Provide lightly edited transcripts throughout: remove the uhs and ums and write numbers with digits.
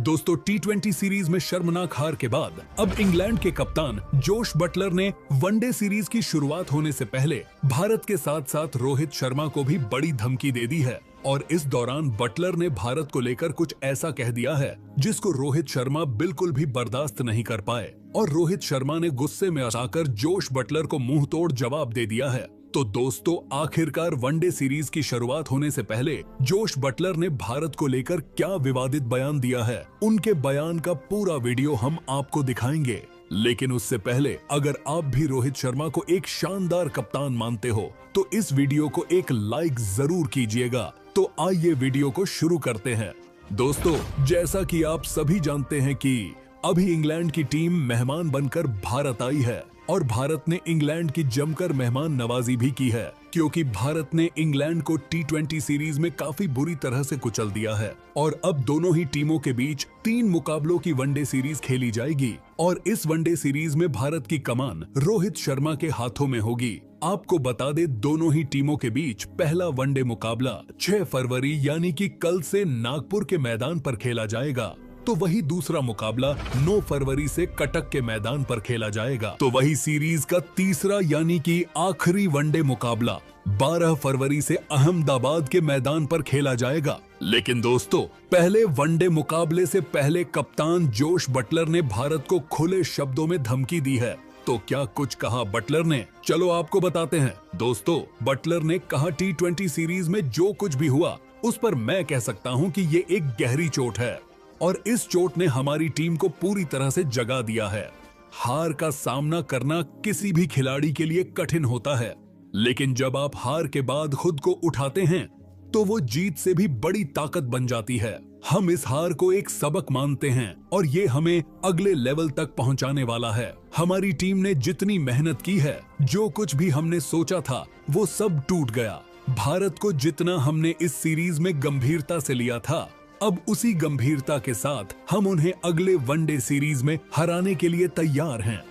दोस्तों टी20 सीरीज में शर्मनाक हार के बाद अब इंग्लैंड के कप्तान जोश बटलर ने वनडे सीरीज की शुरुआत होने से पहले भारत के साथ साथ रोहित शर्मा को भी बड़ी धमकी दे दी है। और इस दौरान बटलर ने भारत को लेकर कुछ ऐसा कह दिया है जिसको रोहित शर्मा बिल्कुल भी बर्दाश्त नहीं कर पाए और रोहित शर्मा ने गुस्से में आकर जोश बटलर को मुंह तोड़ जवाब दे दिया है। तो दोस्तों आखिरकार वनडे सीरीज की शुरुआत होने से पहले जोश बटलर ने भारत को लेकर क्या विवादित बयान दिया है, उनके बयान का पूरा वीडियो हम आपको दिखाएंगे। लेकिन उससे पहले अगर आप भी रोहित शर्मा को एक शानदार कप्तान मानते हो तो इस वीडियो को एक लाइक जरूर कीजिएगा। तो आइए वीडियो को शुरू करते हैं। दोस्तों जैसा कि आप सभी जानते हैं कि अभी इंग्लैंड की टीम मेहमान बनकर भारत आई है और भारत ने इंग्लैंड की जमकर मेहमान नवाजी भी की है, क्योंकि भारत ने इंग्लैंड को टी20 सीरीज में काफी बुरी तरह से कुचल दिया है। और अब दोनों ही टीमों के बीच 3 मुकाबलों की वनडे सीरीज खेली जाएगी और इस वनडे सीरीज में भारत की कमान रोहित शर्मा के हाथों में होगी। आपको बता दे दोनों ही टीमों के बीच पहला वनडे मुकाबला 6 फरवरी यानी कि कल से नागपुर के मैदान पर खेला जाएगा, तो वही दूसरा मुकाबला 9 फरवरी से कटक के मैदान पर खेला जाएगा। तो वही सीरीज का तीसरा यानी कि आखिरी वनडे मुकाबला 12 फरवरी से अहमदाबाद के मैदान पर खेला जाएगा। लेकिन दोस्तों पहले वनडे मुकाबले से पहले कप्तान जोश बटलर ने भारत को खुले शब्दों में धमकी दी है। तो क्या कुछ कहा बटलर ने, चलो आपको बताते हैं। दोस्तों बटलर ने कहा टी20 सीरीज में जो कुछ भी हुआ उस पर मैं कह सकता हूं कि ये एक गहरी चोट है और इस चोट ने हमारी टीम को पूरी तरह से जगा दिया है। हार का सामना करना किसी भी खिलाड़ी के लिए कठिन होता है, लेकिन जब आप हार के बाद खुद को उठाते हैं तो वो जीत से भी बड़ी ताकत बन जाती है। हम इस हार को एक सबक मानते हैं और ये हमें अगले लेवल तक पहुंचाने वाला है। हमारी टीम ने जितनी मेहनत की है, जो कुछ भी हमने सोचा था वो सब टूट गया। भारत को जितना हमने इस सीरीज में गंभीरता से लिया था, अब उसी गंभीरता के साथ हम उन्हें अगले वनडे सीरीज में हराने के लिए तैयार हैं।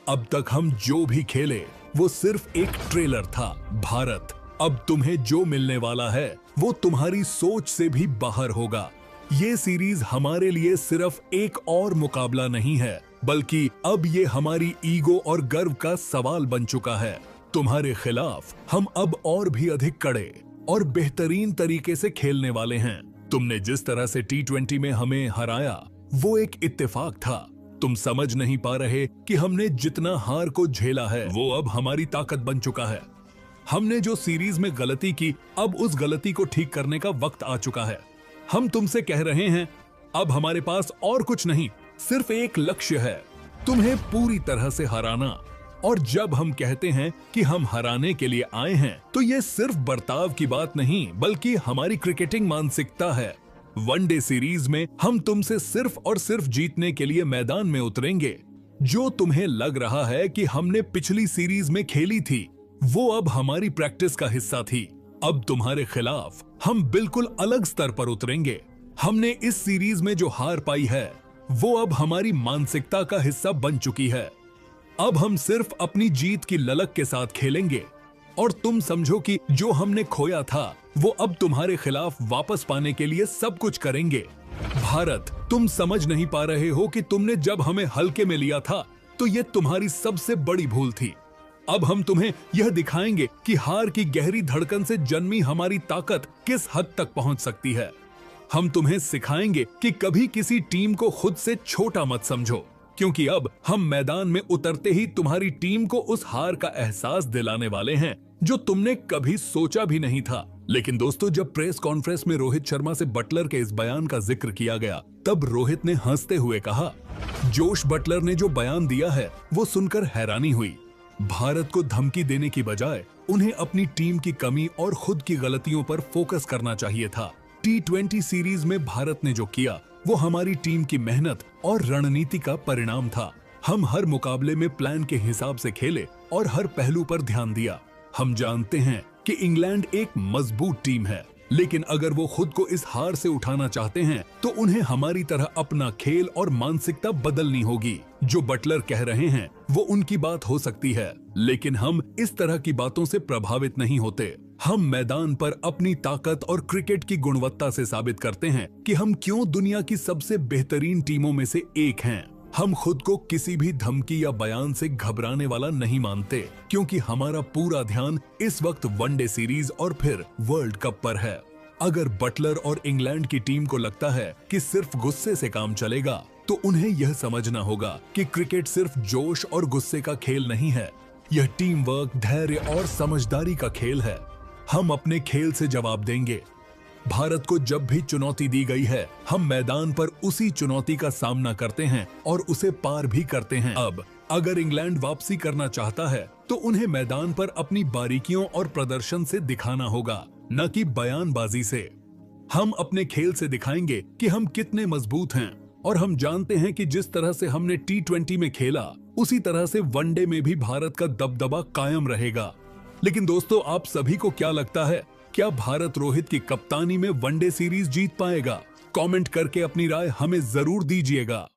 अब तक हम जो भी खेले वो सिर्फ एक ट्रेलर था। भारत, अब तुम्हें जो मिलने वाला है वो तुम्हारी सोच से भी बाहर होगा। ये सीरीज हमारे लिए सिर्फ एक और मुकाबला नहीं है, बल्कि अब ये हमारी ईगो और गर्व का सवाल बन चुका है। तुम्हारे खिलाफ हम अब और भी अधिक कड़े और बेहतरीन तरीके से खेलने वाले हैं। तुमने जिस तरह से टी20 में हमें हराया वो एक इत्तेफाक था। तुम समझ नहीं पा रहे कि हमने जितना हार को झेला है वो अब हमारी ताकत बन चुका है। हमने जो सीरीज में गलती की, अब उस गलती को ठीक करने का वक्त आ चुका है। हम तुमसे कह रहे हैं अब हमारे पास और कुछ नहीं, सिर्फ एक लक्ष्य है, तुम्हें पूरी तरह से हराना। और जब हम कहते हैं कि हम हराने के लिए आए हैं तो ये सिर्फ बर्ताव की बात नहीं बल्कि हमारी क्रिकेटिंग मानसिकता है। वनडे सीरीज में हम तुमसे सिर्फ और सिर्फ जीतने के लिए मैदान में उतरेंगे। जो तुम्हें लग रहा है कि हमने पिछली सीरीज में खेली थी वो अब हमारी प्रैक्टिस का हिस्सा थी। अब तुम्हारे खिलाफ हम बिल्कुल अलग स्तर पर उतरेंगे। हमने इस सीरीज में जो हार पाई है वो अब हमारी मानसिकता का हिस्सा बन चुकी है। अब हम सिर्फ अपनी जीत की ललक के साथ खेलेंगे और तुम समझो कि जो हमने खोया था वो अब तुम्हारे खिलाफ वापस पाने के लिए सब कुछ करेंगे। भारत, तुम समझ नहीं पा रहे हो कि तुमने जब हमें हल्के में लिया था तो ये तुम्हारी सबसे बड़ी भूल थी। अब हम तुम्हें यह दिखाएंगे कि हार की गहरी धड़कन से जन्मी हमारी ताकत किस हद तक पहुंच सकती है। हम तुम्हें सिखाएंगे कि कभी किसी टीम को खुद से छोटा मत समझो, क्योंकि अब हम मैदान में उतरते ही तुम्हारी टीम को उस हार का एहसास दिलाने वाले हैं जो तुमने कभी सोचा भी नहीं था। लेकिन दोस्तों जब प्रेस कॉन्फ्रेंस में रोहित शर्मा से बटलर के इस बयान का जिक्र किया गया तब रोहित ने हंसते हुए कहा, जोश बटलर ने जो बयान दिया है वो सुनकर हैरानी हुई। भारत को धमकी देने की बजाय उन्हें अपनी टीम की कमी और खुद की गलतियों पर फोकस करना चाहिए था। टी20 सीरीज में भारत ने जो किया वो हमारी टीम की मेहनत और रणनीति का परिणाम था। हम हर मुकाबले में प्लान के हिसाब से खेले और हर पहलू पर ध्यान दिया। हम जानते हैं कि इंग्लैंड एक मजबूत टीम है, लेकिन अगर वो खुद को इस हार से उठाना चाहते हैं तो उन्हें हमारी तरह अपना खेल और मानसिकता बदलनी होगी। जो बटलर कह रहे हैं वो उनकी बात हो सकती है, लेकिन हम इस तरह की बातों से प्रभावित नहीं होते। हम मैदान पर अपनी ताकत और क्रिकेट की गुणवत्ता से साबित करते हैं कि हम क्यों दुनिया की सबसे बेहतरीन टीमों में से एक हैं। हम खुद को किसी भी धमकी या बयान से घबराने वाला नहीं मानते, क्योंकि हमारा पूरा ध्यान इस वक्त वनडे सीरीज और फिर वर्ल्ड कप पर है। अगर बटलर और इंग्लैंड की टीम को लगता है कि सिर्फ गुस्से से काम चलेगा, तो उन्हें यह समझना होगा कि क्रिकेट सिर्फ जोश और गुस्से का खेल नहीं है। यह टीम वर्क, धैर्य और समझदारी का खेल है। हम अपने खेल से जवाब देंगे। भारत को जब भी चुनौती दी गई है, हम मैदान पर उसी चुनौती का सामना करते हैं और उसे पार भी करते हैं। अब अगर इंग्लैंड वापसी करना चाहता है, तो उन्हें मैदान पर अपनी बारीकियों और प्रदर्शन से दिखाना होगा, न कि बयानबाजी से। हम अपने खेल से दिखाएंगे कि हम कितने मजबूत हैं, और हम जानते हैं कि जिस तरह से हमने T20 में खेला, उसी तरह से वनडे में भी भारत का दबदबा कायम रहेगा। लेकिन दोस्तों, आप सभी को क्या लगता है, क्या भारत रोहित की कप्तानी में वनडे सीरीज जीत पाएगा? कमेंट करके अपनी राय हमें जरूर दीजिएगा।